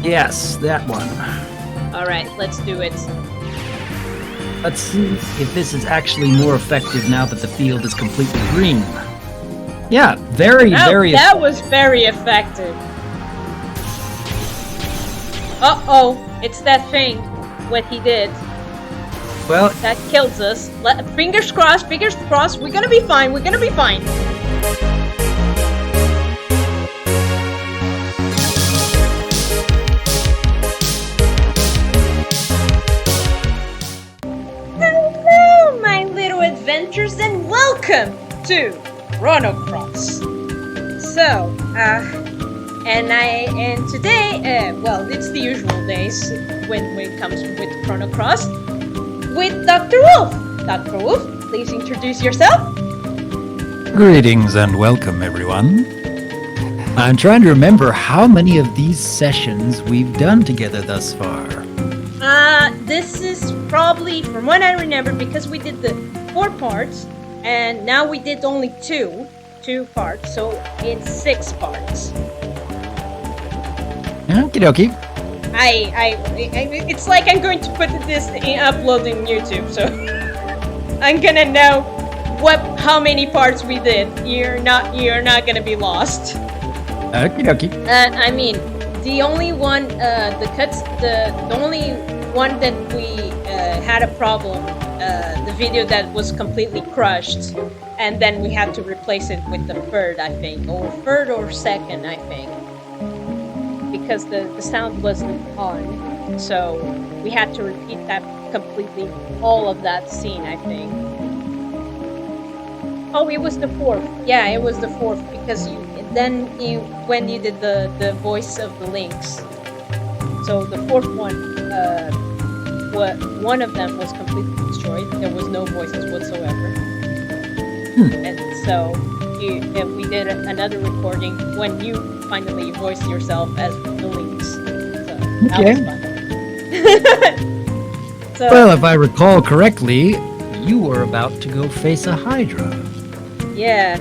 Yes, that one. Alright, let's do it. Let's see if this is actually more effective now that the field is completely green. Yeah, very That was very effective. Uh-oh, it's that thing. What he did. Well, that kills us. Fingers crossed, we're gonna be fine, we're gonna be fine. Hello, my little adventures, and welcome to Chrono. So, and today, well, it's the usual days when it comes with Chrono Cross with Dr. Wolf. Dr. Wolf, please introduce yourself. Greetings and welcome, everyone. I'm trying to remember how many of these sessions we've done together thus far. This is probably, from what I remember, because we did the 4 parts, and now we did only two parts, so it's 6 parts. Okie dokie. It's like I'm going to put this in uploading YouTube, so I'm gonna know how many parts we did. You're not gonna be lost. Okie dokie. I mean, the only one, the only one that we had a problem, the video that was completely crushed, and then we had to replace it with the third, I think, or second, I think, because the sound wasn't on, so we had to repeat that completely, all of that scene, I think. Oh, it was the 4th. Yeah, it was the 4th, because when you did the voice of the Lynx. So the 4th one, one of them was completely destroyed. There was no voices whatsoever. And so we did another recording when you finally voiced yourself as the Lynx. So Okay. That was fun. So, Well, if I recall correctly, you were about to go face a Hydra. yeah,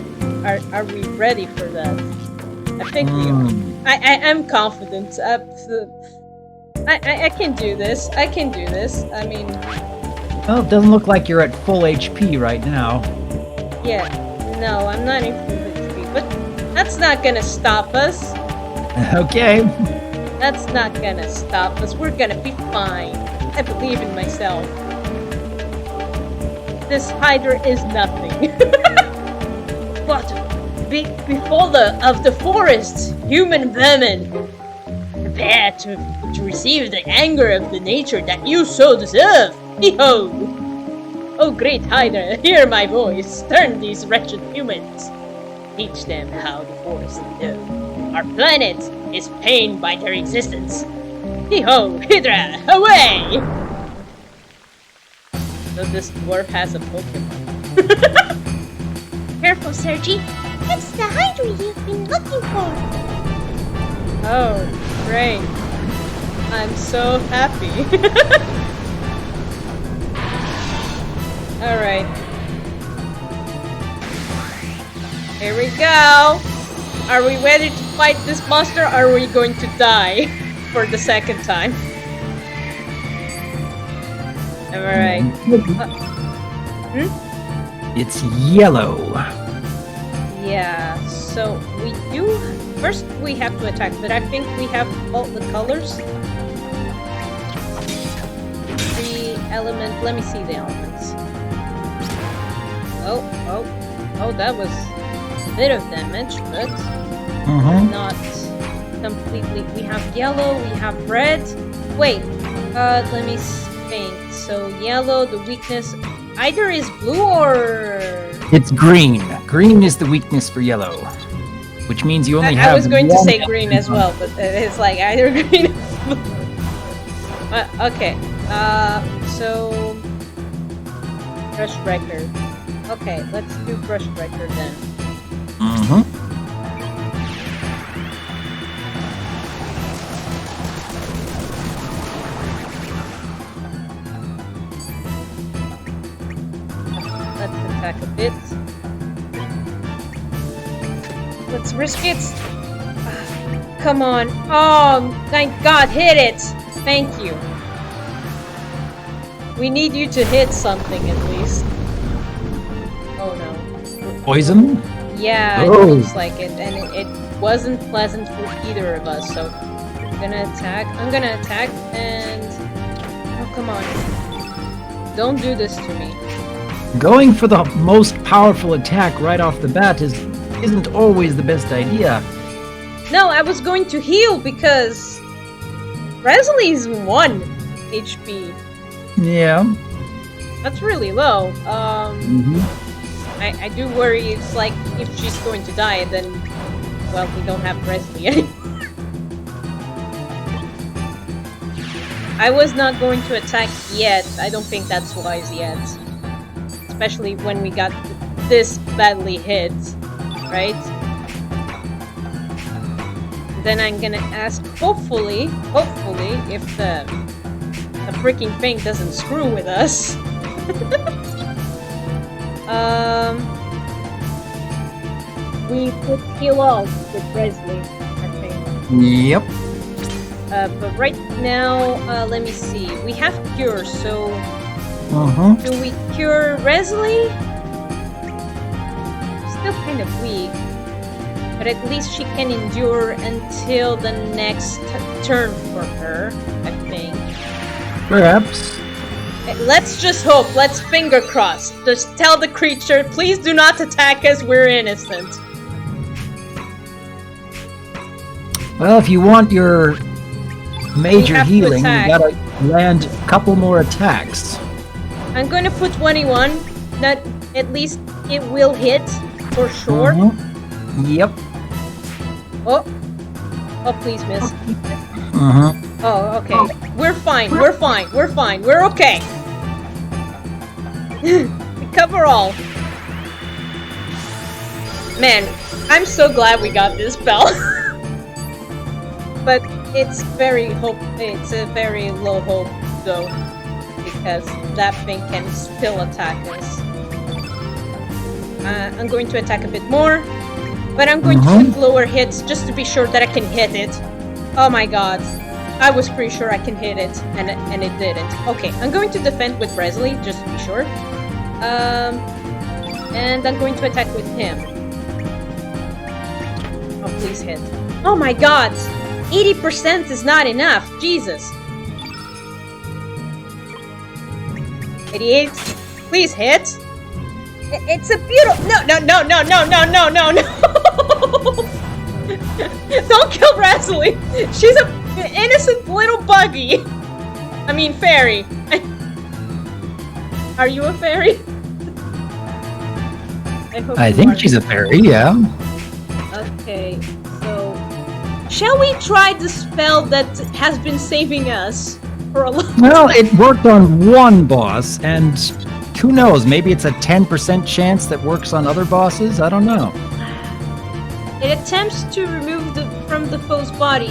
are we ready for that? I think we are. I am confident. I can do this. I can do this. I mean, well, it doesn't look like you're at full HP right now. yeah. No, I'm not in full HP, but that's not gonna stop us. Okay. That's not gonna stop us. We're gonna be fine. I believe in myself. This Hydra is nothing. But before of the forest, human vermin, prepare to receive the anger of the nature that you so deserve. Hee-ho! Oh great Hydra, hear my voice. Turn these wretched humans. Teach them how the forest live. Our planet is pained by their existence. Hee-ho, Hydra, away! So this dwarf has a Pokemon. Careful, Sergi. It's the Hydra you've been looking for. Oh, great. I'm so happy. Alright. Here we go. Are we ready to fight this monster, or are we going to die for the second time? Alright. It's yellow. Yeah, so we do... First, we have to attack, but I think we have all the colors. The element... Let me see the elements. Oh, that was a bit of damage, but not completely. We have yellow, we have red. Wait, let me think. So yellow, the weakness... Either is blue or... It's green. Green is the weakness for yellow, which means you only have. I was going to one say green as well, but it's like either green or blue. Okay. So brush record. Okay, let's do brush record then. Let's attack a bit. Let's risk it. come on. Oh, thank God, hit it. Thank you. We need you to hit something at least. Oh no. Poison? Yeah, it Oh. looks like it, and it wasn't pleasant for either of us, so I'm gonna attack, and... Oh, come on. Don't do this to me. Going for the most powerful attack right off the bat isn't always the best idea. No, I was going to heal because... Reslie's 1 HP. Yeah. That's really low. Mm-hmm. I do worry it's like if she's going to die, then, well, we don't have Reslie anymore. I was not going to attack yet. I don't think that's wise yet. Especially when we got this badly hit, right? Then I'm gonna ask, hopefully, if the freaking thing doesn't screw with us. We put heal off with Reslie, I think. Yep. But right now, let me see. We have cure, so Uh-huh. do we cure Reslie? Still kind of weak, but at least she can endure until the next turn for her, I think. Perhaps. Let's just hope. Let's finger cross. Just tell the creature, please do not attack us. We're innocent. Well, if you want your major have to healing, you attack. gotta land a couple more attacks. I'm going to put 21. That at least it will hit for sure. Mhm. Yep. Oh, please miss. Uh-huh. Oh, okay. We're fine. We're fine. We're fine. We're okay. We cover all. Man, I'm so glad we got this spell. But it's very it's a very low hope though, because that thing can still attack us. I'm going to attack a bit more, but I'm going to put lower hits just to be sure that I can hit it. Oh my god. I was pretty sure I can hit it, and it didn't. Okay, I'm going to defend with Reslie, just to be sure. And I'm going to attack with him. Oh, please hit. Oh my god! 80% is not enough! Jesus! 88. Please hit! It's a beautiful... No! Don't kill Reslie! She's an innocent little buggy! I mean, fairy. Are you a fairy? I think she's a fairy, yeah. Okay, so... Shall we try the spell that has been saving us for a long time? Well, it worked on one boss, and who knows, maybe it's a 10% chance that works on other bosses? I don't know. It attempts to remove from the foe's body.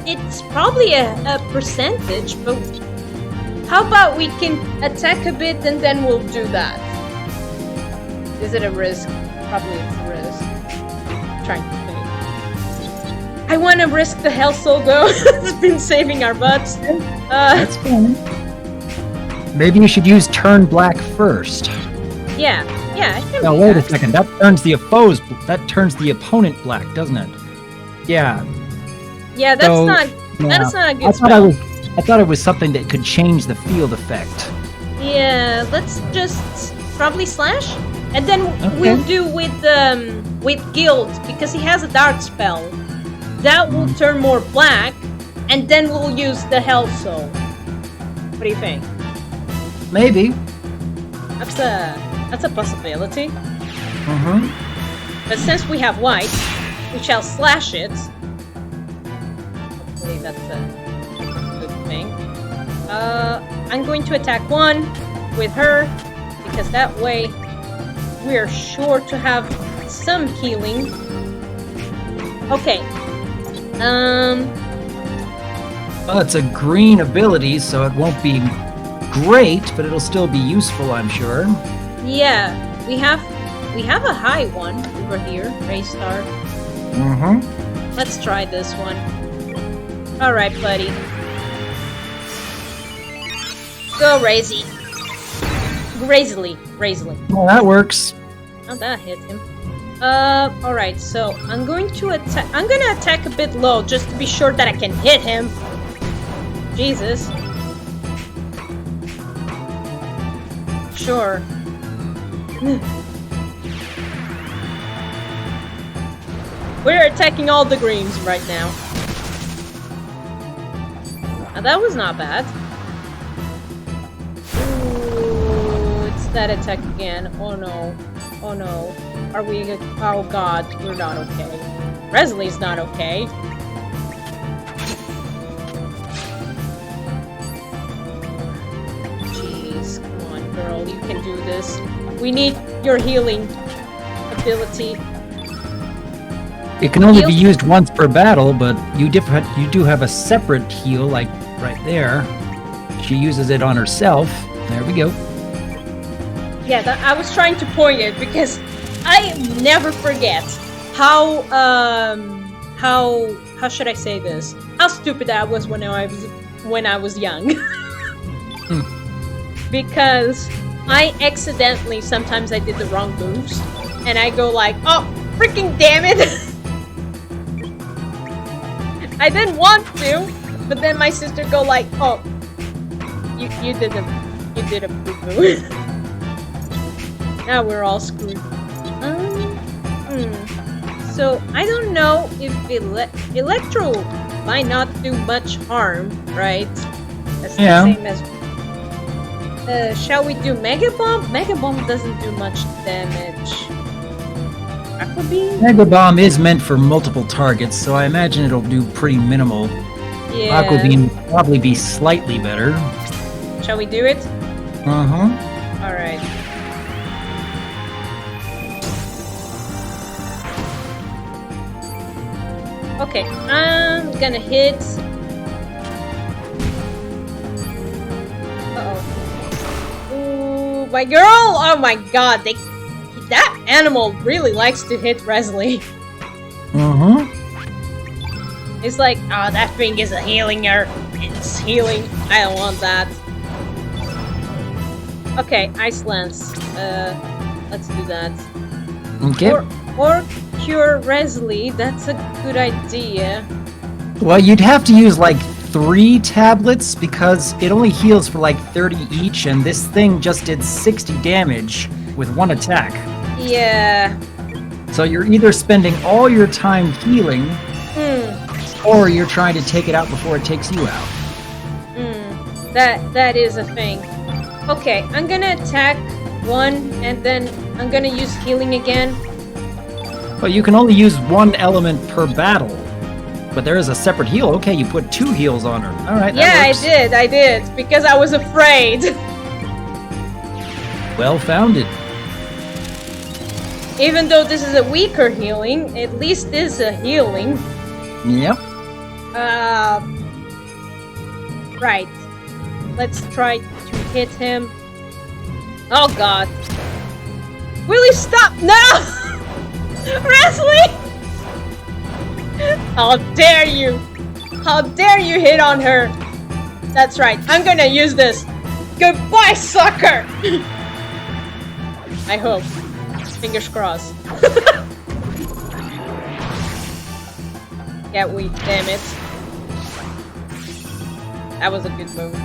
It's probably a percentage, but how about we can attack a bit and then we'll do that? Is it a risk? Probably it's a risk. I'm trying to think. I want to risk the Hell Soul though. It's been saving our butts. That's fine. Maybe you should use turn black first. Yeah, I can Now do wait that. a second. That turns the opponent black, doesn't it? Yeah. Yeah, that's So, not yeah. a good spell. I thought it was something that could change the field effect. Yeah, let's just probably slash, and then Okay. we'll do with Guild because he has a dark spell that will turn more black, and then we'll use the Hell Soul. What do you think? Maybe. That's a possibility. Mm-hmm. But since we have white, we shall slash it. Hopefully that's a good thing. I'm going to attack one with her, because that way we are sure to have some healing. Okay. Well, it's a green ability, so it won't be great, but it'll still be useful, I'm sure. Yeah, we have a high one over here, Ray Star. Mm-hmm. Let's try this one. Alright, buddy. Go, Razy. Razily. Well, that works. Oh, that hit him. Alright, so I'm going to attack. I'm gonna attack a bit low just to be sure that I can hit him. Jesus. Sure. We're attacking all the greens right now. Now that was not bad. Ooh, it's that attack again. Oh no. Oh no. Are we... Oh god, we're not okay. Reslie's not okay. Jeez, come on girl, you can do this. We need your healing ability. It can only be used once per battle, but you do have a separate heal, like right there. She uses it on herself. There we go. Yeah, I was trying to point it because I never forget how should I say this? How stupid I was when I was young. Because I accidentally sometimes I did the wrong moves, and I go like, oh freaking damn it! I didn't want to, but then my sister go like, oh, you did a boo-boo. Now we're all screwed. So I don't know if Electro might not do much harm, right? That's the same as. Shall we do Mega Bomb? Mega Bomb doesn't do much damage. Aqua Beam? Mega Bomb is meant for multiple targets, so I imagine it'll do pretty minimal. Yeah. Aqua Beam will probably be slightly better. Shall we do it? Uh-huh. Alright. Okay, I'm gonna hit... Uh-oh. Ooh, my girl! Oh my god, that animal really likes to hit Resley. Uh-huh. It's like, oh, that thing is a healer. It's healing. I don't want that. Okay, Ice Lance. Let's do that. Okay. Or cure Resley. That's a good idea. Well, you'd have to use like 3 tablets because it only heals for like 30 each, and this thing just did 60 damage with 1 attack. Yeah. So you're either spending all your time healing, or you're trying to take it out before it takes you out. That is a thing. Okay, I'm gonna attack 1, and then I'm gonna use healing again. But you can only use 1 element per battle. But there is a separate heal. Okay, you put 2 heals on her. Alright, yeah, I did, because I was afraid. Well founded. Even though this is a weaker healing, at least this is a healing. Yep. Right. Let's try to hit him. Oh god. Will he stop? No! Resley! How dare you! How dare you hit on her! That's right, I'm gonna use this! Goodbye, sucker! I hope. Fingers crossed. Yeah, damn it. That was a good move.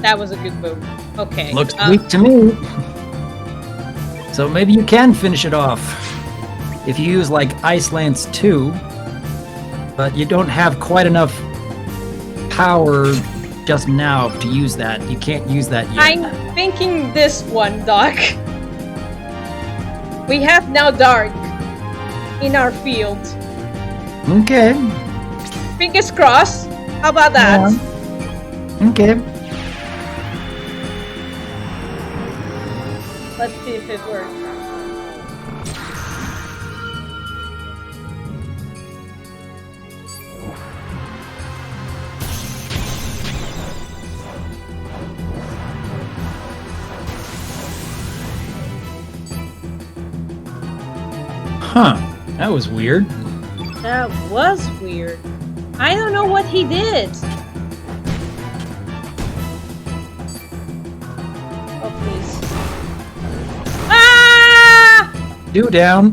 That was a good move. Okay. Looks weak to me. So maybe you can finish it off. If you use like Ice Lance 2, but you don't have quite enough power just now to use that. You can't use that yet. I'm thinking this one, Doc. We have now Dark in our field. Okay. Fingers crossed. How about that? Yeah. Okay. Let's see if it works. Huh. That was weird. That was weird. I don't know what he did. Oh, please. Ah! Do down.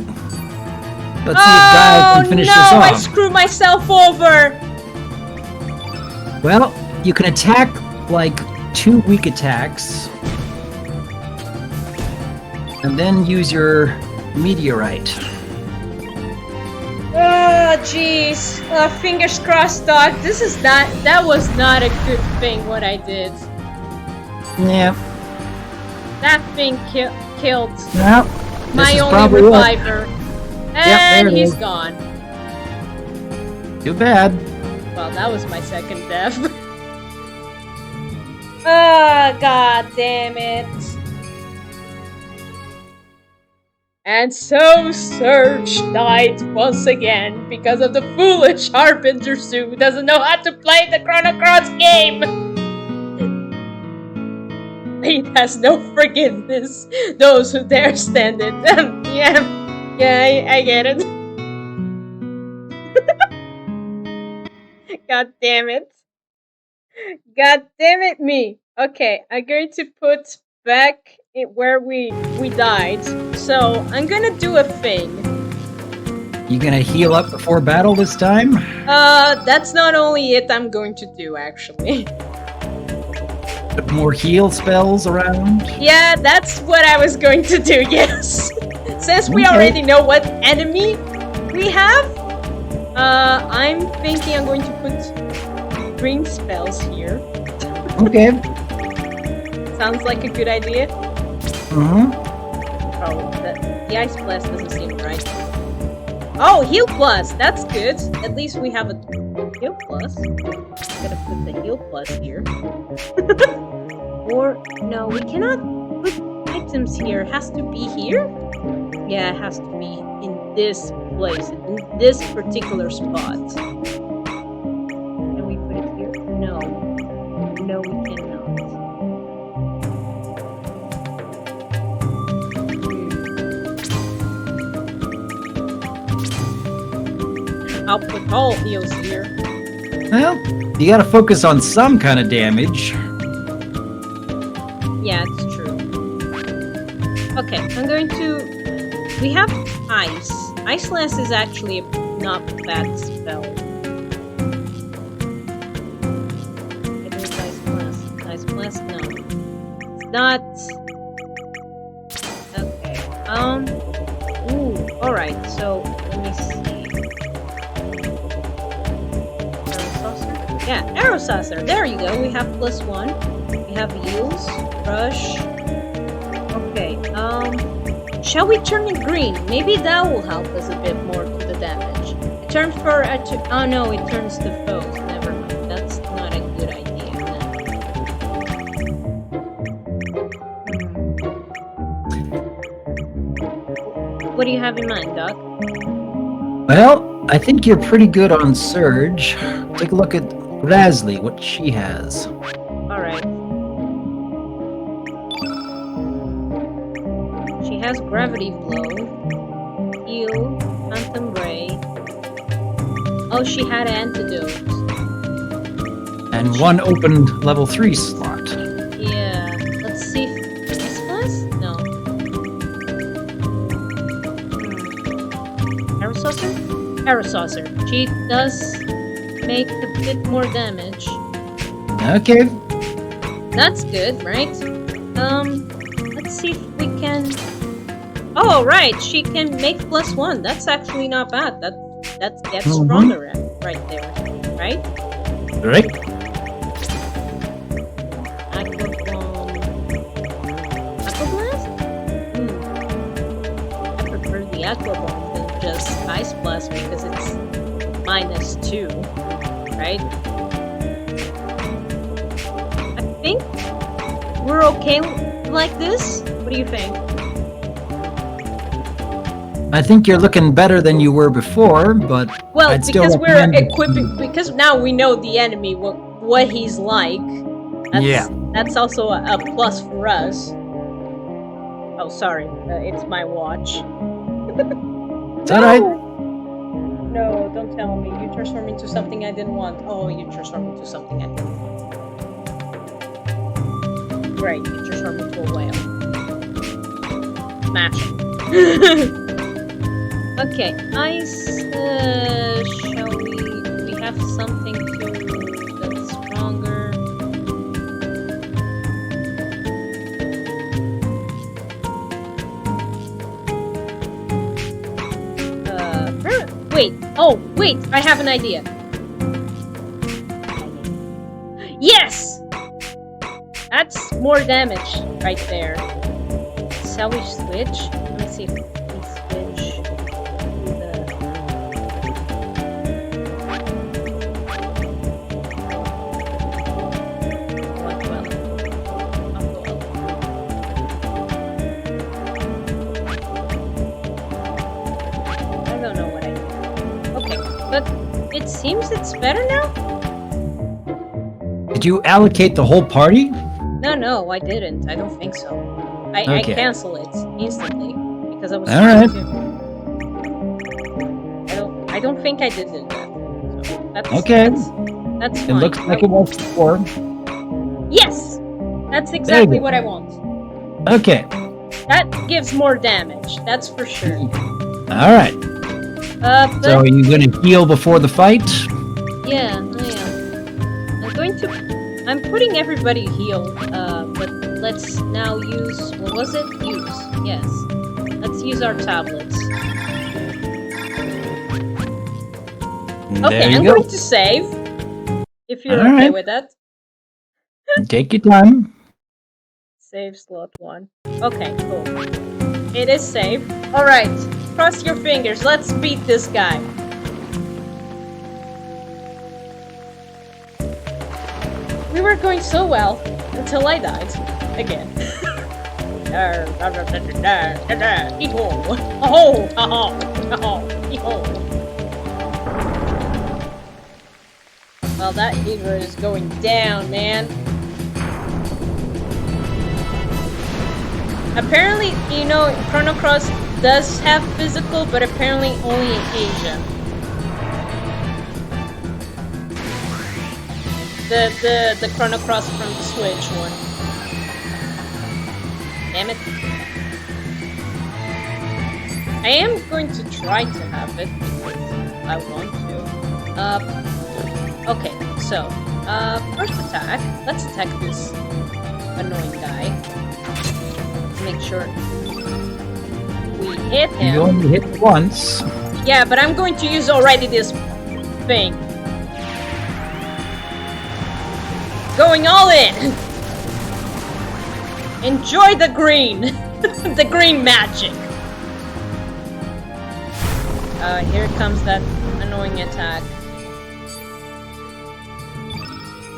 Let's see if Guy can finish no, this I off. screwed myself over. Well, you can attack like 2 weak attacks. And then use your meteorite. Oh, jeez. Fingers crossed, Doc. That was not a good thing, what I did. Yeah. That thing killed Well, my this is only probably it. reviver. And there it he's is. gone. Too bad. Well, that was my second death. Ah, god damn it. And so Surge died once again because of the foolish Harbinger.Su who doesn't know how to play the Chrono Cross game! He has no forgiveness, those who dare stand it. Yeah, I get it. God damn it. God damn it me. Okay, I'm going to put back it where we died. So, I'm gonna do a thing. You gonna heal up before battle this time? That's not only it I'm going to do, actually. Put more heal spells around? Yeah, that's what I was going to do, yes. Since we Okay. already know what enemy we have, I'm thinking I'm going to put green spells here. Okay. Sounds like a good idea. Mm-hmm. Oh, the Ice Blast doesn't seem right. Oh, Heal Plus! That's good. At least we have a Heal Plus. Gotta put the Heal Plus here. Or, no, we cannot put items here. It has to be here? Yeah, it has to be in this place, in this particular spot. Can we put it here? No. No, we cannot. I'll put all heals here. Well, you gotta focus on some kind of damage. Yeah, it's true. Okay, I'm going to... We have Ice. Ice Lance is actually a not bad spell. It is Ice Blast. Ice Blast? No. It's not... Okay, Ooh, alright, so, let me see. Yeah, Arrow Saucer. There you go. We have +1. We have Heals, Rush. Okay, shall we turn it green? Maybe that will help us a bit more to the damage. It turns for oh no, it turns to foes. Never mind. That's not a good idea. What do you have in mind, Doc? Well, I think you're pretty good on Surge. Take a look at Rasley, what she has. Alright. She has Gravity Blow, Heal, Phantom Ray. Oh, she had Antidote. And one open level 3 slot. Yeah. Let's see if this was? No. Arrow Saucer? Arrow Saucer. She does make a bit more damage. Okay. That's good, right? Let's see if we can... Oh, right, she can make +1. That's actually not bad. That gets stronger right there, right? Right. Aqua Bomb... Aqua Blast? I prefer the Aqua Bomb than just Ice Blast because it's -2. Right? I think we're okay like this. What do you think? I think you're looking better than you were before, but Well, I'd still because we're recommend- equipping, because now we know the enemy, what he's like. That's also a plus for us. Oh, sorry, it's my watch. It's alright. No, don't tell me. You transform into something I didn't want. Oh, you transform into something I didn't want. Great, you transform into a whale. Smash. Okay, ice. Shall we? Do we have something that's stronger? Wait. Oh, wait. I have an idea. Yes! That's more damage right there. Shall we switch? Let me see if we can switch to I don't know what I did. Okay, but it seems it's better now? Did you allocate the whole party? No, I didn't. I don't think so. I Okay. cancel it instantly because I was All right. I don't think I did it. So that's Okay. That's It fine. looks like it was before. Yes, that's exactly go. what I want. Okay. That gives more damage. That's for sure. All right. But So are you going to heal before the fight? yeah, I am. I'm putting everybody healed. But let's now use. What was it? Use. Yes. Let's use our tablets. There Okay, you I'm go. going to save. If you're All okay right. with that. Take your time. Save slot 1. Okay, cool. It is saved. Alright, cross your fingers. Let's beat this guy. We were going so well until I died. Again. Well, that heater is going down, man. Apparently, you know, Chrono Cross does have physical, but apparently only in Asia. The Chrono Cross from the Switch one. Damn it. I am going to try to have it because I want to. Okay, so first attack. Let's attack this annoying guy. Make sure we hit him. You only hit once. Yeah, but I'm going to use already this thing. Going all in! Enjoy the green! The green magic! Here comes that annoying attack.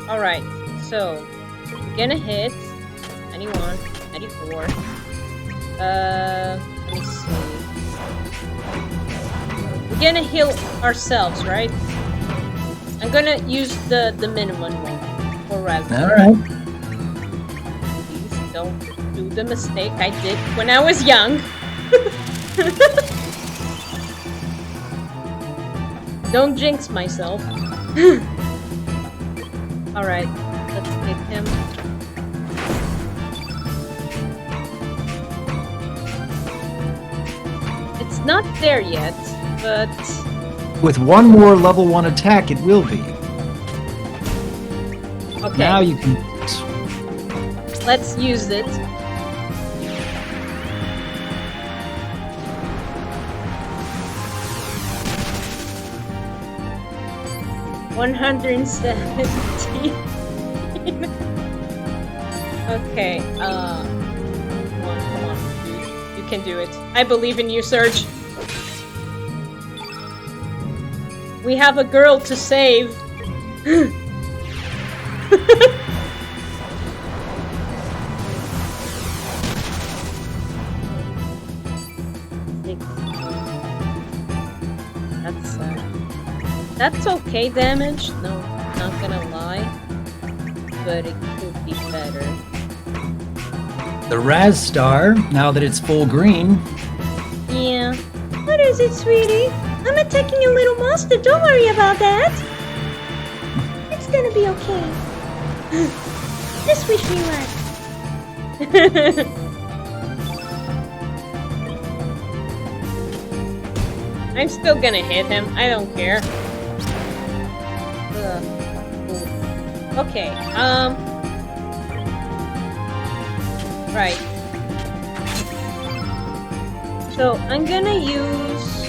Alright, so we're gonna hit 91, 94. Let me see. We're gonna heal ourselves, right? I'm gonna use the minimum one. Or rather. Alright. Please don't do the mistake I did when I was young. Don't jinx myself. Alright, let's hit him. It's not there yet, but... With one more level 1 attack, it will be. Okay, Now you can... let's use it. $117. Okay, come on, dude. You can do it. I believe in you, Serge. We have a girl to save. That's okay damage. No, not gonna lie. But it could be better. The Raz Star, now that it's full green. Yeah. What is it, sweetie? I'm attacking a little monster. Don't worry about that. It's gonna be okay. Just wish me luck. I'm still gonna hit him. I don't care. Okay, right. So, I'm gonna use...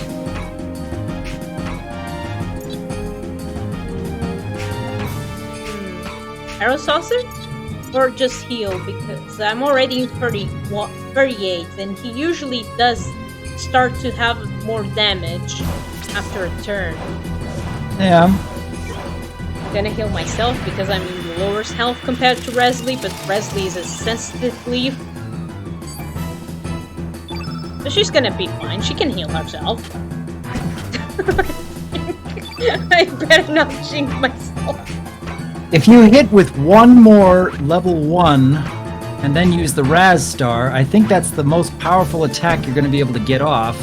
Arrow Saucer? Or just heal, because I'm already in 38, and he usually does start to have more damage after a turn. Yeah. I'm gonna heal myself because I'm in the lowest health compared to Resley, but Resley is a sensitive leaf. So she's gonna be fine. She can heal herself. I better not jinx myself. If you hit with one more level 1 and then use the Raz Star, I think that's the most powerful attack you're going to be able to get off.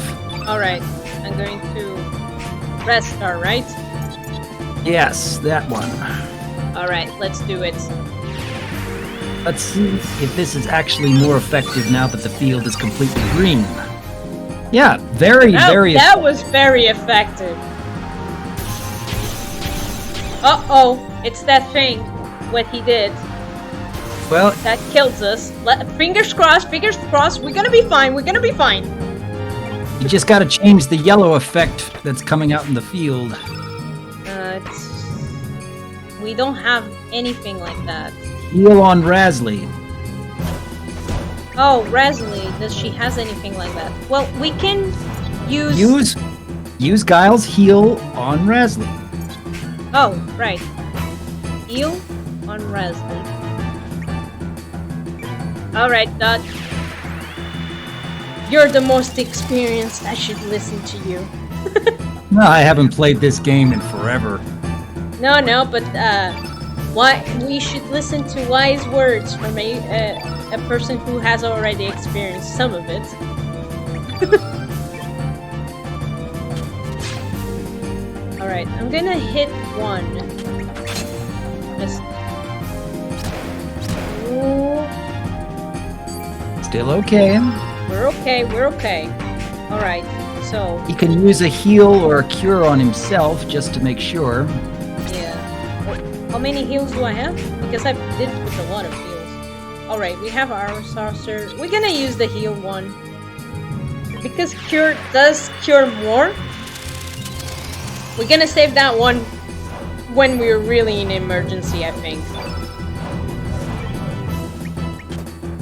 Alright, I'm going to Raz Star, right? Yes, that one. Alright, let's do it. Let's see if this is actually more effective now that the field is completely green. Yeah, very That was very effective. Uh-oh, it's that thing. What he did. Well, That kills us. Fingers crossed, we're gonna be fine, you just got to change the yellow effect that's coming out in the field. We don't have anything like that. Heal on Rasley. Oh, Rasley, does she has anything like that? Well, we can use... Use Guile's heal on Rasley. Oh, right. Heal on Rasley. Alright, Dot. You're the most experienced. I should listen to you. No, I haven't played this game in forever. No, but why we should listen to wise words from a person who has already experienced some of it. Alright, I'm gonna hit one. Just... Ooh. Still okay. We're okay. Alright, so... He can use a heal or a cure on himself just to make sure. Yeah. How many heals do I have? Because I did with a lot of heals. Alright, we have our saucer. We're gonna use the heal one. Because cure does cure more. We're gonna save that one when we're really in emergency, I think.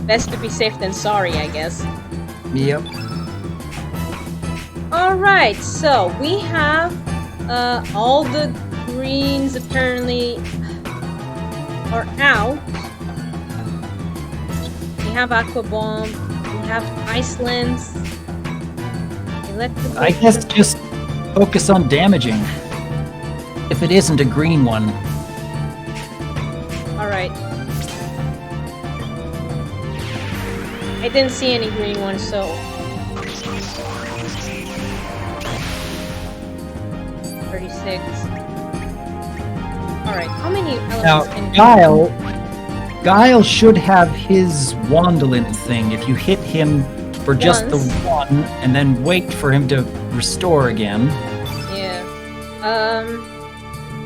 Best to be safe than sorry, I guess. Yep. Alright, so we have all the greens apparently are out. We have Aqua Bomb, we have Icelands, Electric. I guess just focus on damaging. If it isn't a green one. Alright. I didn't see any green ones, so... Alright, how many elements Now, can Guile should have his Wandolin thing. If you hit him for just the one, and then wait for him to restore again. Yeah.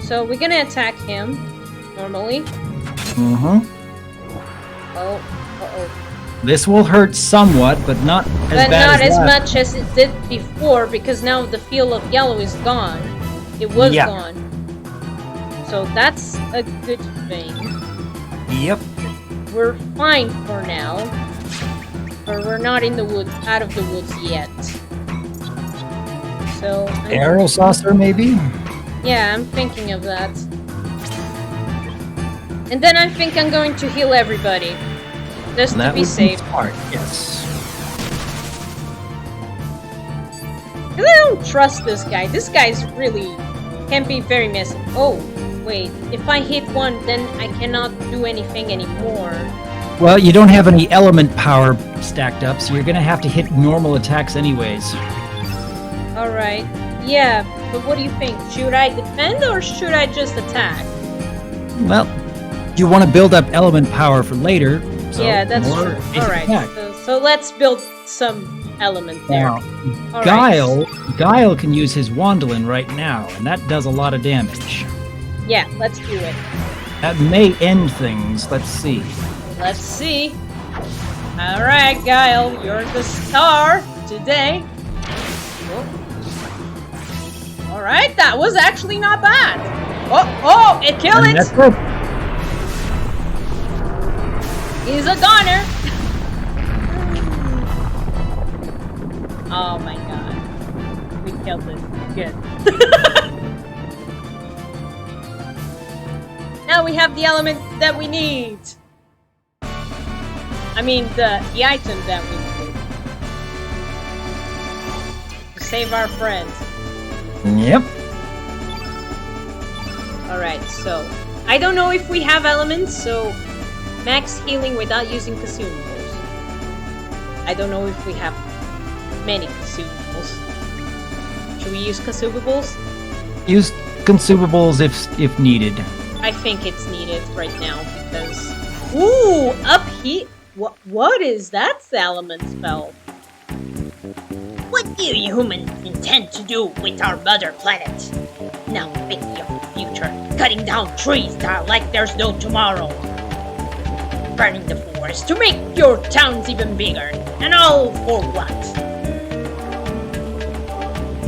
So we're gonna attack him, normally. Mm-hmm. Oh, uh-oh. This will hurt somewhat, but not as But bad not as that. much as it did before, because now the field of yellow is gone. It was gone. So that's a good thing. Yep. We're fine for now. But we're not in the woods, out of the woods yet. So... Arrow Saucer, maybe? Yeah, I'm thinking of that. And then I think I'm going to heal everybody. Just to be safe. Smart, yes. Because I don't trust this guy. This guy's really... can be very messy. Oh, wait. If I hit one, then I cannot do anything anymore. Well, you don't have any element power stacked up, so you're gonna have to hit normal attacks anyways. Alright. Yeah, but what do you think? Should I defend or should I just attack? Well, you want to build up element power for later. So yeah, that's more true. basic Alright, attack. so let's build some element there. Now, All Guile can use his Wandolin right now, and that does a lot of damage. Yeah, let's do it. That may end things. Let's see. Let's see. Alright, Guile, you're the star today. Alright, that was actually not bad. Oh, it killed And it! that's good. He's a goner! Oh my god. We killed it. Good. Now we have the element that we need. I mean, the item that we need. To save our friends. Yep. Alright, so... I don't know if we have elements, so... Max healing without using consumables. I don't know if we have many consumables. Should we use consumables? Use consumables if needed. I think it's needed right now because... Ooh! Up here! What is that element spell? What do you humans intend to do with our mother planet? Now think of the future, cutting down trees like there's no tomorrow. Burning the forest to make your towns even bigger, and all for what?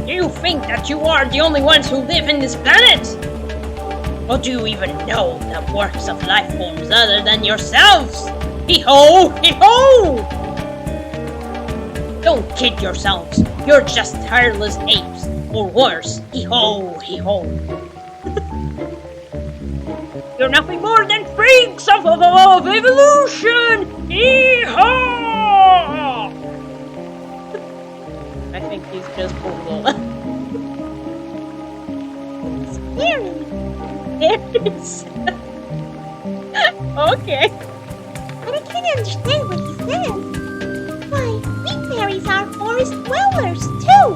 Do you think that you are the only ones who live in this planet? Or do you even know the works of life forms other than yourselves? Hee-ho! Hee-ho! Don't kid yourselves, you're just tireless apes, or worse, hee-ho! Hee-ho! You're nothing more than freaks of evolution! Hee-haw! I think he's just Google. Scary. There it is. Okay. But I can't understand what he says. Why, we fairies are forest dwellers too.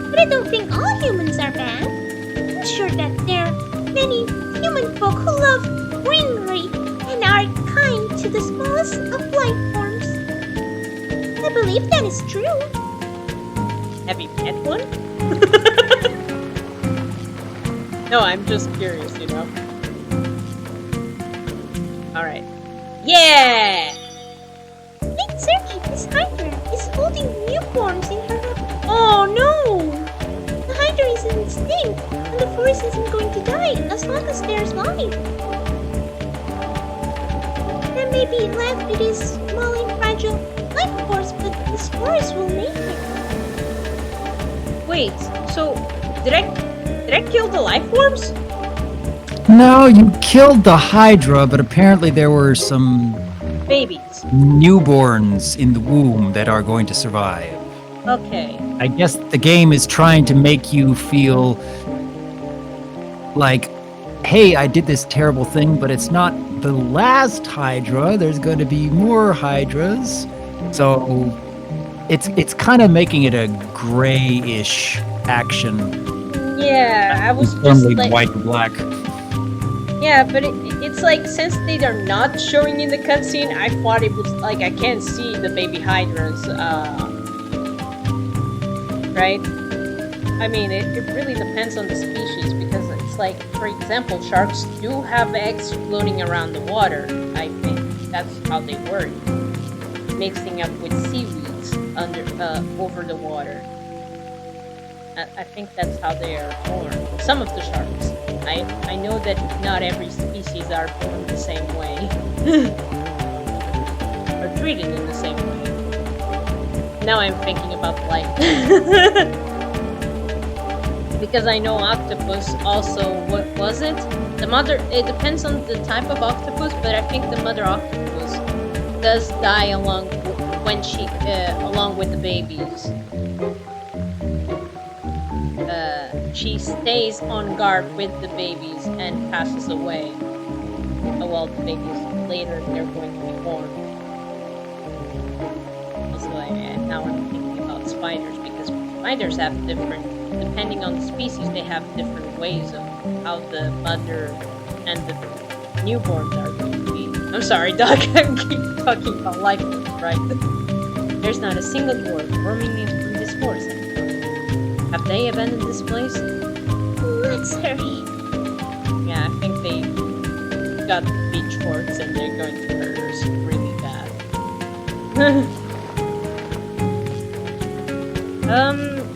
But I don't think all humans are bad. I'm sure that there are many human folk who love greenery and are kind to the smallest of life forms. I believe that is true. Have you met one? No, I'm just curious, you know. Alright. Yeah! Wait, Sergi, this Hydra is holding newborns in her... Oh no! The Hydra is extinct, and the forest isn't going to die as long as there's life. There may be left with this small and fragile life force, but this forest will make it. Wait, so did I kill the life forms? No, you killed the Hydra, but apparently there were some Babies. newborns in the womb that are going to survive. Okay. I guess the game is trying to make you feel like, hey, I did this terrible thing, but it's not the last Hydra. There's going to be more Hydras. So it's kind of making it a grayish action. Yeah, I was It's just only like... white and black. Yeah, but it's like, since they are not showing in the cutscene, I thought it was like, I can't see the baby Hydras, right? I mean, it really depends on the species, because it's like, for example, sharks do have eggs floating around the water, I think. That's how they work. Mixing up with seaweeds over the water. I think that's how they are born. Some of the sharks. I know that not every species are born the same way. Or treated in the same way. Now I'm thinking about life. Because I know octopus also, what was it? The mother, it depends on the type of octopus, but I think the mother octopus does die along with the babies. She stays on guard with the babies and passes away. Well, the babies later they're going to be born. Also, now I'm thinking about spiders, because spiders have different depending on the species, they have different ways of how the mother and the newborns are going to be. I'm sorry, Doc. I keep talking about life, right? There's not a single dwarf roaming in from this forest anymore. Have they abandoned this place? Let's hurry. Yeah, I think they got the pitchforks and they're going to hurt us really bad.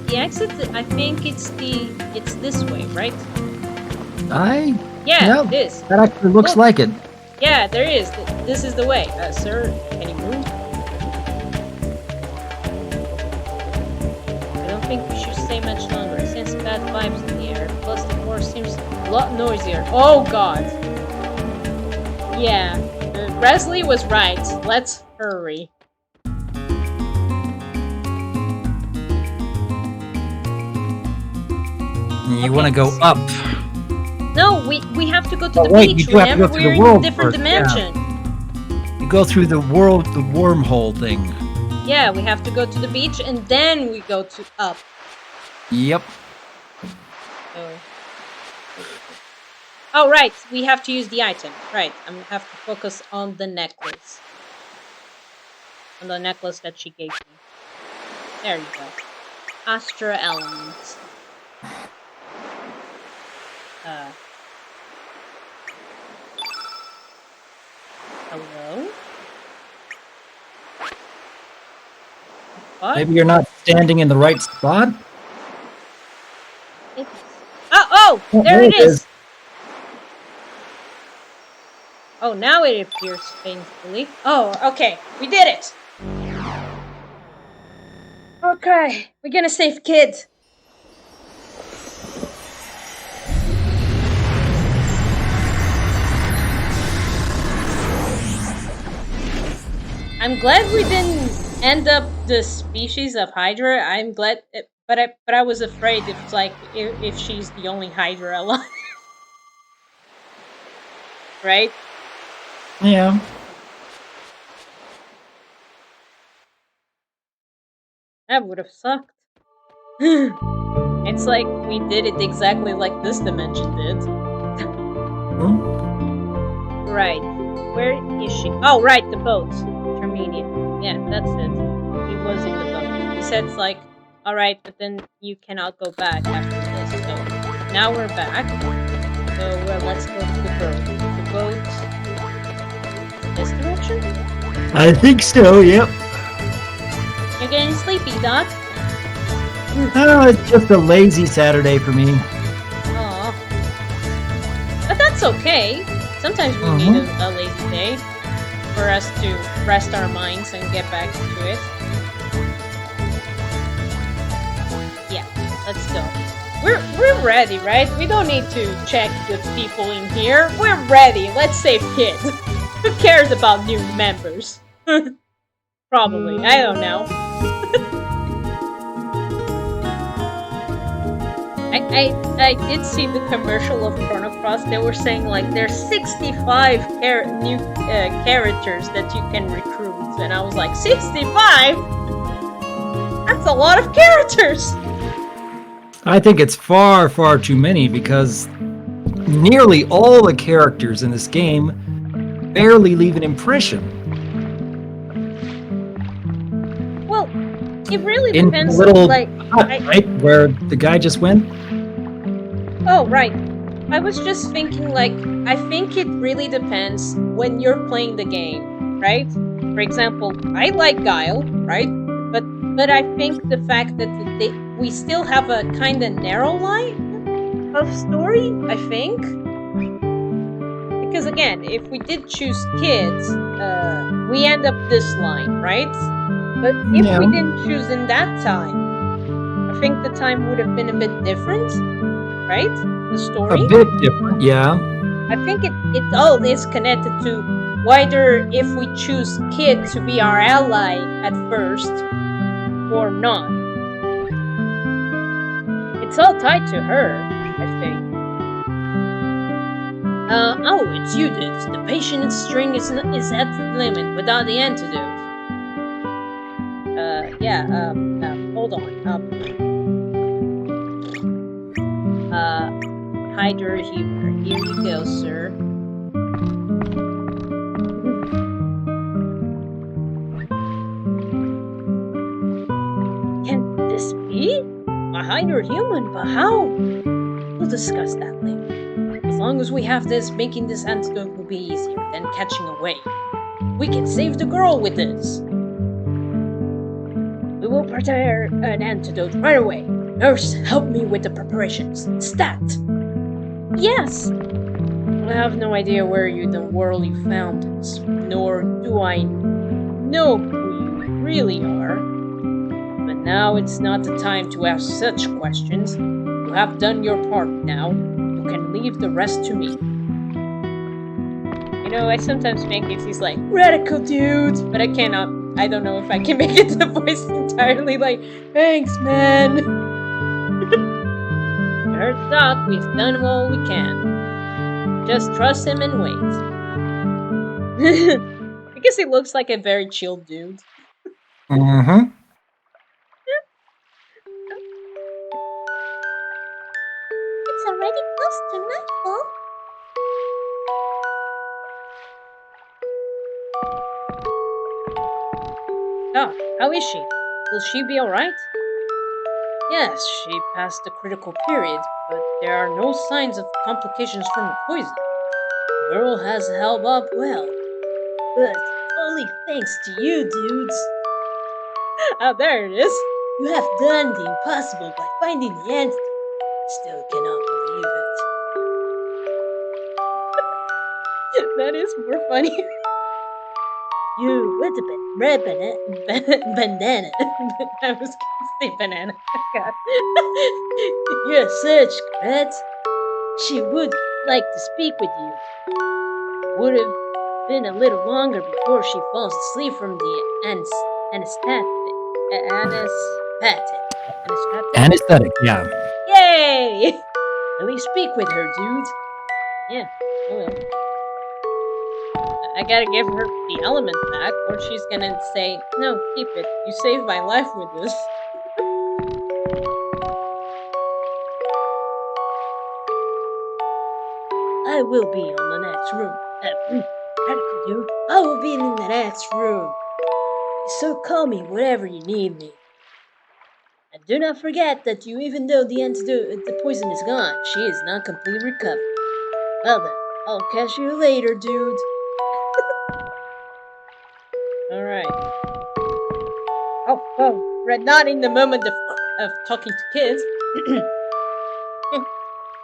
The exit, I think it's this way, right? Yeah, Yep, it is. that actually looks Look. like it. Yeah, there is. This is the way. Sir, can you move? I don't think we should stay much longer. I sense bad vibes in the air. Plus, the forest seems a lot noisier. Oh, God. Yeah, Presley was right. Let's hurry. You want to go up. No, we have to go to Oh, the wait, beach. you do have to Remember, go we're through the in a world different first, yeah. dimension. You go through the wormhole thing. Yeah, we have to go to the beach and then we go to up. Yep. Oh, right. We have to use the item. Right. I'm gonna have to focus on the necklace. On the necklace that she gave me. There you go. Astra Element. Hello? What? Maybe you're not standing in the right spot? It's... Oh, Oh, there it is. Oh, now it appears faintly. Oh, okay. We did it. Okay. We're gonna save Kid. I'm glad we didn't end up the species of Hydra. I'm glad, but I was afraid if like if she's the only Hydra alive, right? Yeah. That would have sucked. It's like we did it exactly like this dimension did. Right. Where is she? Oh, right, the boat. Intermediate. Yeah, that's it. He was in the boat. He said it's like, alright, but then you cannot go back after this. So now we're back. So let's go to the boat. The boat. This direction? I think so, yep. You're getting sleepy, Doc? Oh, it's just a lazy Saturday for me. Aw. But that's okay. Sometimes we need a lazy day for us to rest our minds and get back to it. Yeah, let's go. We're ready, right? We don't need to check with people in here. We're ready. Let's save Kid. Who cares about new members? Probably. I don't know. I did see the commercial of Chrono Cross. They were saying like there's 65 new characters that you can recruit, and I was like, 65? That's a lot of characters. I think it's far, far too many because nearly all the characters in this game barely leave an impression. Well, it really In depends. the little Like, hut, right, where the guy just went. oh, right. I was just thinking, like, I think it really depends when you're playing the game, right? For example, I like Guile, right? But I think the fact that we still have a kind of narrow line of story, I think. Because again, if we did choose kids, we end up this line, right? But if Yeah. we didn't choose in that time, I think the time would have been a bit different, right? The story. A bit different, yeah. I think it all is connected to whether if we choose Kid to be our ally at first or not. It's all tied to her, I think. Oh, it's you, dudes. The patience string is at the limit without the antidote. Hold on. Hydra humor. Here you go, sir. Can this be a Hydra human? But how? We'll discuss that later. As long as we have this, making this antidote will be easier than catching a wave. We can save the girl with this. We will prepare an antidote right away. Nurse, help me with the preparations. Stat! Yes! I have no idea where in the world you found this, nor do I know who you really are. But now it's not the time to ask such questions. You have done your part now. You can leave the rest to me. You know, I sometimes make it he's like, radical dude! But I cannot. I don't know if I can make it the voice entirely like, thanks, man! Heard Doc, we've done all we can. Just trust him and wait. I guess he looks like a very chill dude. Mm-hmm. It's already close to nightfall. Doc, how is she? Will she be alright? Yes, she passed the critical period, but there are no signs of complications from the poison. The girl has held up well. But only thanks to you, dudes. Oh, there it is. You have done the impossible by finding the antidote. Still cannot believe it. That is more funny. You with the red bandana. I was gonna say banana. God. You're such correct. She would like to speak with you. Would have been a little longer before she falls asleep from the anesthetic. Anesthetic, yeah. Yay! At least speak with her, dude. Yeah, I will. I gotta give her the element back, or she's gonna say, no, keep it. You saved my life with this. I will be on the next room. Radical dude, I will be in the next room. So call me whenever you need me. And do not forget that you, even though the poison is gone, she is not completely recovered. Well then, I'll catch you later, dude. Alright. Oh, right, not in the moment of talking to kids.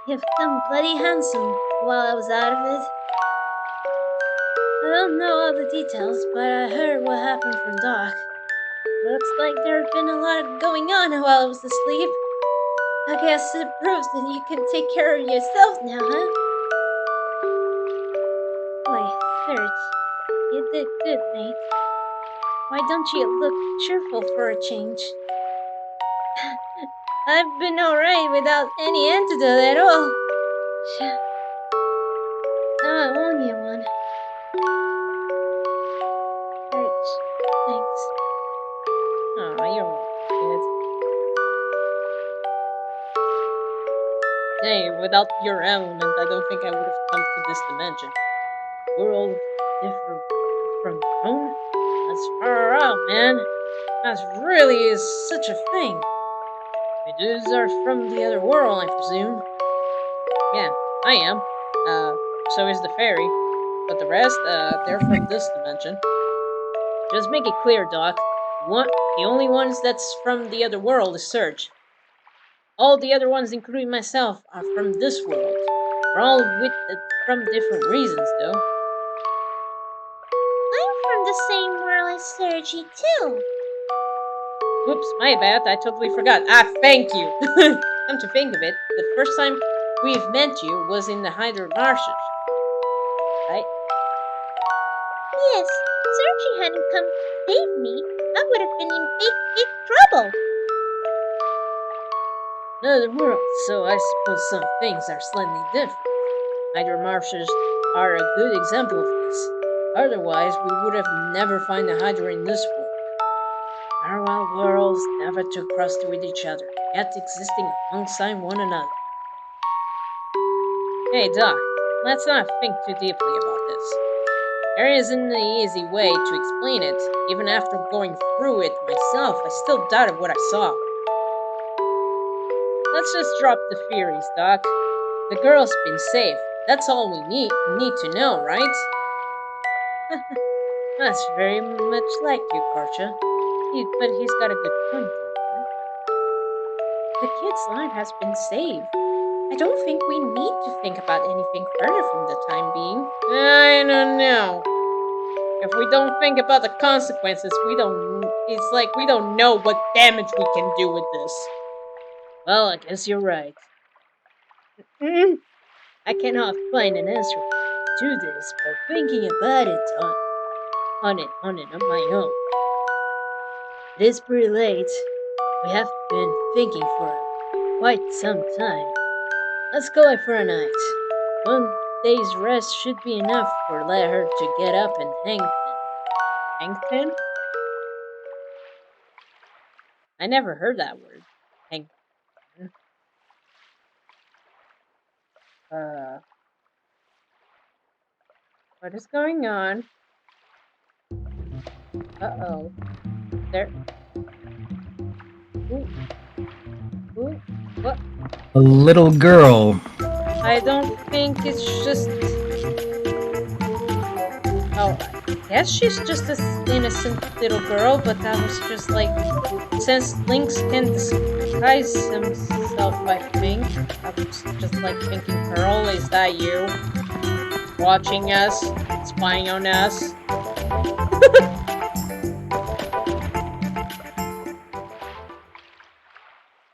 You've done bloody handsome while I was out of it. I don't know all the details, but I heard what happened from Doc. Looks like there's been a lot going on while I was asleep. I guess it proves that you can take care of yourself now, huh? Boy, Serge, you did good, mate. Why don't you look cheerful for a change? I've been alright without any antidote at all. Now I owe you one. Serge, thanks. Aw, you're welcome, kid. Hey, without your element, I don't think I would have come to this dimension. We're all different from your own. That's far out, man. That really is such a thing. You dudes are from the other world, I presume. Yeah, I am. So is the fairy. But the rest, they're from this dimension. Just make it clear, Doc. The only ones that's from the other world is Serge. All the other ones, including myself, are from this world. We're all from different reasons, though. I'm from the same world as Sergi, too. Oops, my bad, I totally forgot. Thank you! Come to think of it, the first time we've met you was in the Hydra Marshes. Right? Yes, if Sergi hadn't come to save me, I would have been in big trouble. Another world, so I suppose some things are slightly different. Hydra Marshes are a good example of this. Otherwise, we would have never found a Hydra in this world. Parallel worlds never too crossed with each other, yet existing alongside one another. Hey, Doc, let's not think too deeply about this. There isn't an easy way to explain it. Even after going through it myself, I still doubted what I saw. Let's just drop the theories, Doc. The girl's been saved. That's all we need to know, right? That's very much like you, Karcha. But he's got a good point, Doctor. The kid's life has been saved. I don't think we need to think about anything further from the time being. I don't know. If we don't think about the consequences, it's like we don't know what damage we can do with this. Well, I guess you're right. I cannot find an answer to this, but thinking about it on my own. It is pretty late. We have been thinking for quite some time. Let's go away for a night. One day's rest should be enough for her to get up and hang ten. I never heard that word. Hang ten. What is going on? Uh-oh. There. Ooh. Ooh. What? A little girl. I don't think it's just... Oh, I guess she's just an innocent little girl, but that was just like... Since Lynx can disguise himself, I think. I was just like thinking, Pearl, is that you? Watching us? Spying on us?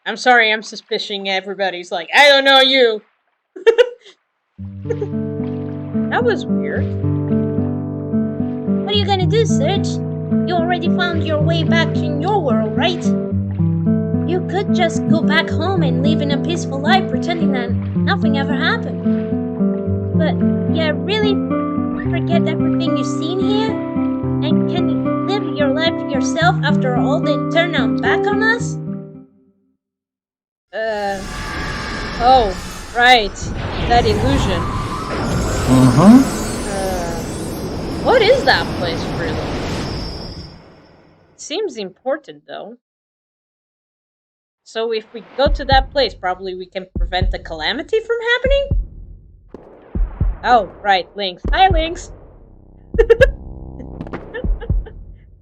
I'm sorry, I'm suspicion everybody's like, I don't know you! That was weird. What are you gonna do, Serge? You already found your way back in your world, right? You could just go back home and live in a peaceful life pretending that nothing ever happened. But yeah, really forget everything you've seen here? And can you live your life yourself after all they turned back on us? Oh, right. That illusion. What is that place, really? Seems important, though. So if we go to that place, probably we can prevent the calamity from happening? Oh, right, Lynx. Hi, Lynx!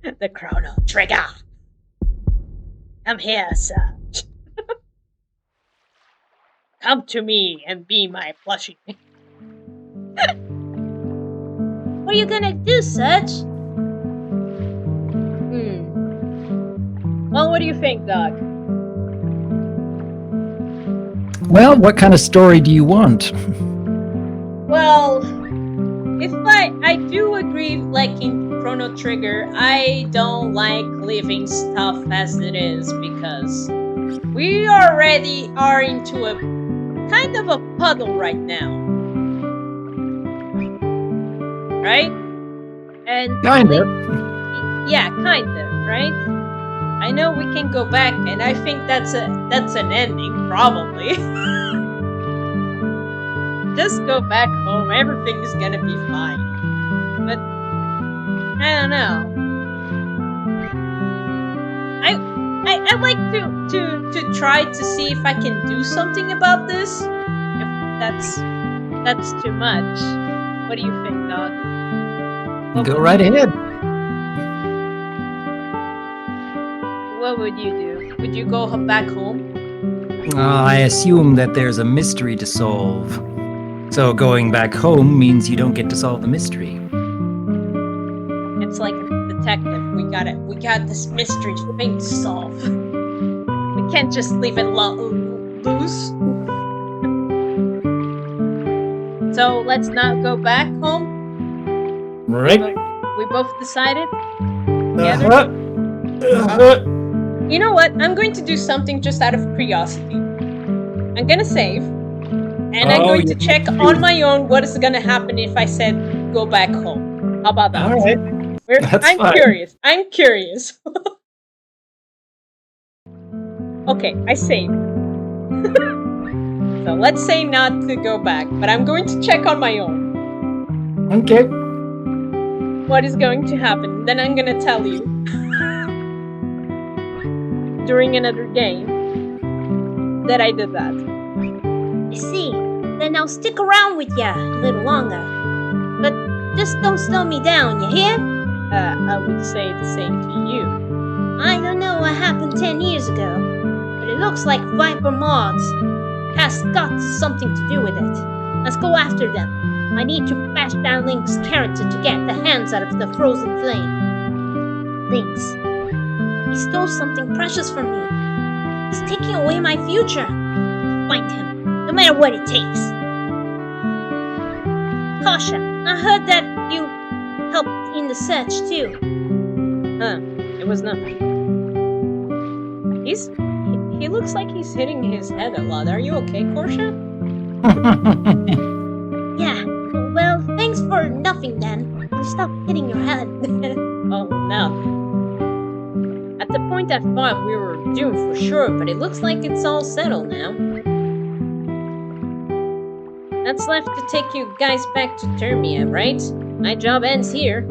The Chrono Trigger! Come here, sir. Come to me and be my plushie. What are you gonna do, Serge? Well, what do you think, Doc? Well, what kind of story do you want? Well, if I do agree, like in Chrono Trigger, I don't like leaving stuff as it is because we already are into a kind of a puddle right now. Right? And Kinda. yeah, kinda, right? I know we can go back, and I think that's an ending, probably. Just go back home, everything is gonna be fine. But I don't know. I like to try to see if I can do something about this. If that's too much. What do you think, Doc? Go right ahead. What would you do? Would you go back home? I assume that there's a mystery to solve. So going back home means you don't get to solve the mystery. It's like a detective. We got this mystery thing to solve. We can't just leave it loose. So let's not go back home. Right? We both decided together. You know what? I'm going to do something just out of curiosity. I'm gonna save, and I'm going to check on my own what is gonna happen if I said go back home. How about that? All right. I'm curious. I'm curious. Okay, I saved. So let's say not to go back, but I'm going to check on my own. Okay. What is going to happen? Then I'm gonna tell you during another game that I did that. I see. Then I'll stick around with ya a little longer. But just don't slow me down, you hear? I would say the same to you. I don't know what happened 10 years ago, but it looks like Viper mods has got something to do with it. Let's go after them. I need to bash down Link's character to get the hands out of the frozen flame. Link's. He stole something precious from me. He's taking away my future. Find him, no matter what it takes. Kasha, I heard that you helped in the search too. It was nothing. He looks like he's hitting his head a lot. Are you okay, Korsha? Yeah, well, thanks for nothing then. Stop hitting your head. Oh, no. At the point I thought we were doomed for sure, but it looks like it's all settled now. That's left to take you guys back to Termia, right? My job ends here.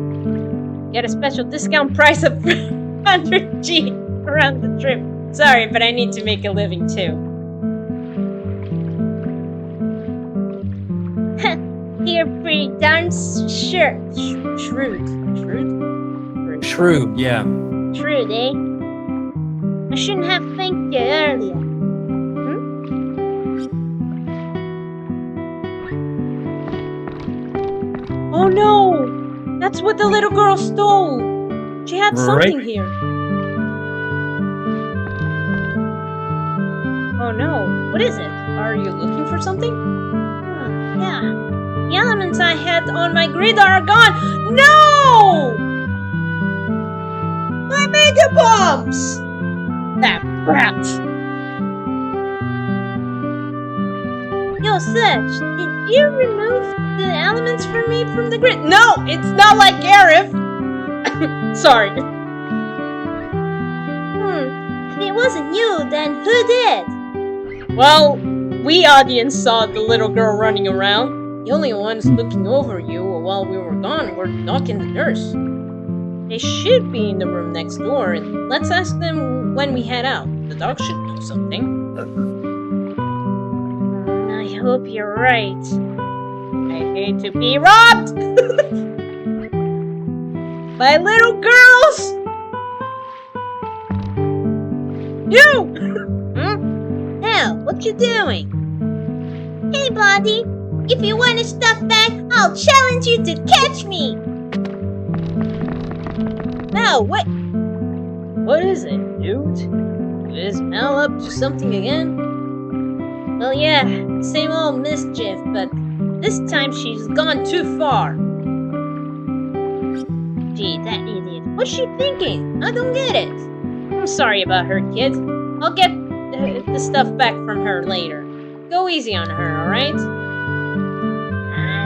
Get a special discount price of 100G around the trip. Sorry, but I need to make a living too. You're pretty darn shrewd. Shrewd, yeah. Shrewd, eh? I shouldn't have thanked you earlier. Oh no! That's what the little girl stole! She had something here. Oh no, what is it? Are you looking for something? Yeah. The elements I had on my grid are gone. No! My mega bombs! That brat! Yo, Serge, did you remove the elements for me from the grid? No! It's not like Gareth! Sorry. If it wasn't you, then who did? Well, we audience saw the little girl running around. The only ones looking over you while we were gone were Doc and the nurse. They should be in the room next door, and let's ask them when we head out. The dog should know something. I hope you're right. I hate to be robbed! By little girls! You! Hell, what you doing? Hey, Blondie. If you want your stuff back, I'll challenge you to catch me! Now, what? What is it, dude? Is Mel up to something again? Well, yeah, same old mischief, but this time she's gone too far. Gee, that idiot. What's she thinking? I don't get it. I'm sorry about her, kid. I'll get the stuff back from her later. Go easy on her, alright?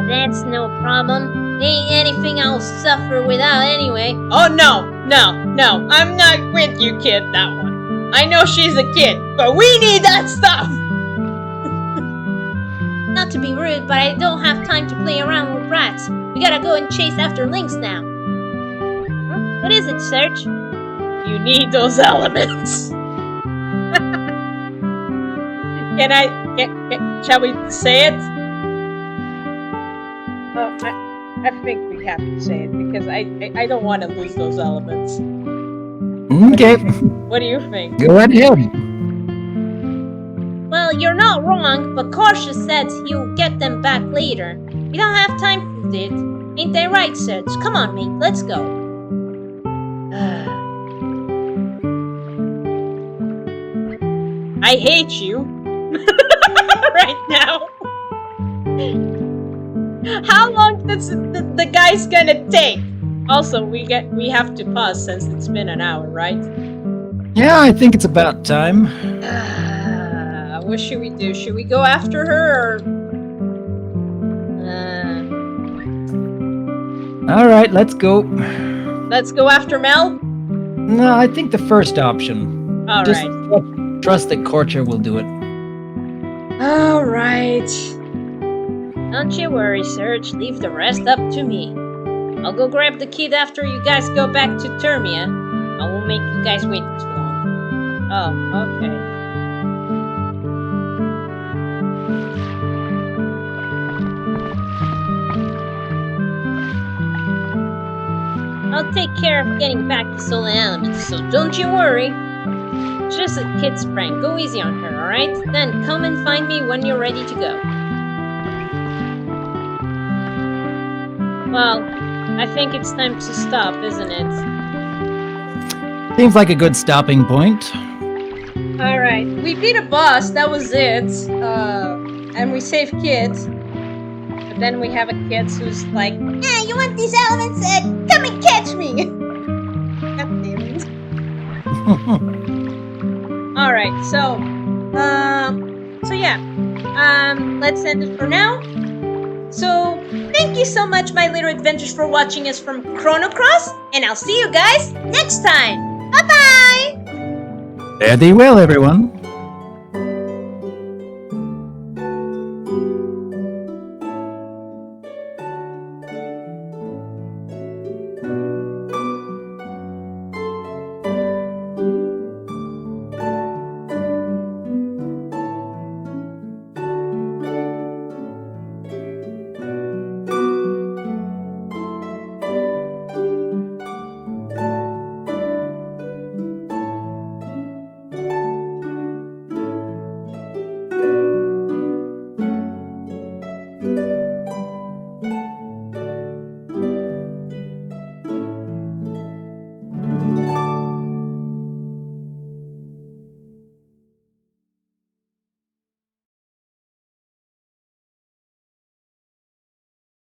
That's no problem. Ain't anything I'll suffer without anyway. Oh no, I'm not with you, kid, that one. I know she's a kid, but we need that stuff! Not to be rude, but I don't have time to play around with rats. We gotta go and chase after Lynx now. Huh? What is it, Serge? You need those elements. Shall we say it? I think we have to say it because I don't want to lose those elements. Okay. What do you think? Go ahead. Well, you're not wrong, but Korsha said he'll get them back later. We don't have time for it. Ain't they right, Serge? Come on, mate, let's go. I hate you. Right now. How long does the guy's gonna take? Also, we have to pause since it's been an hour, right? Yeah, I think it's about time. What should we do? Should we go after her or... All right, let's go. Let's go after Mel? No, I think the first option. All Just right. trust that Korcha will do it. Alright. Don't you worry, Serge. Leave the rest up to me. I'll go grab the kid after you guys go back to Termia. I won't make you guys wait too long. Oh, okay. I'll take care of getting back the stolen elements, so don't you worry. Just a kid's prank. Go easy on her, alright? Then come and find me when you're ready to go. Well, I think it's time to stop, isn't it? Seems like a good stopping point. Alright, we beat a boss, that was it. And we saved kids. But then we have a kid who's like, Yeah, you want these elements? Come and catch me! God damn it. Alright, so yeah. Let's end it for now. So, thank you so much, my little adventures, for watching us from Chrono Cross, and I'll see you guys next time! Bye-bye! Fare thee well, everyone.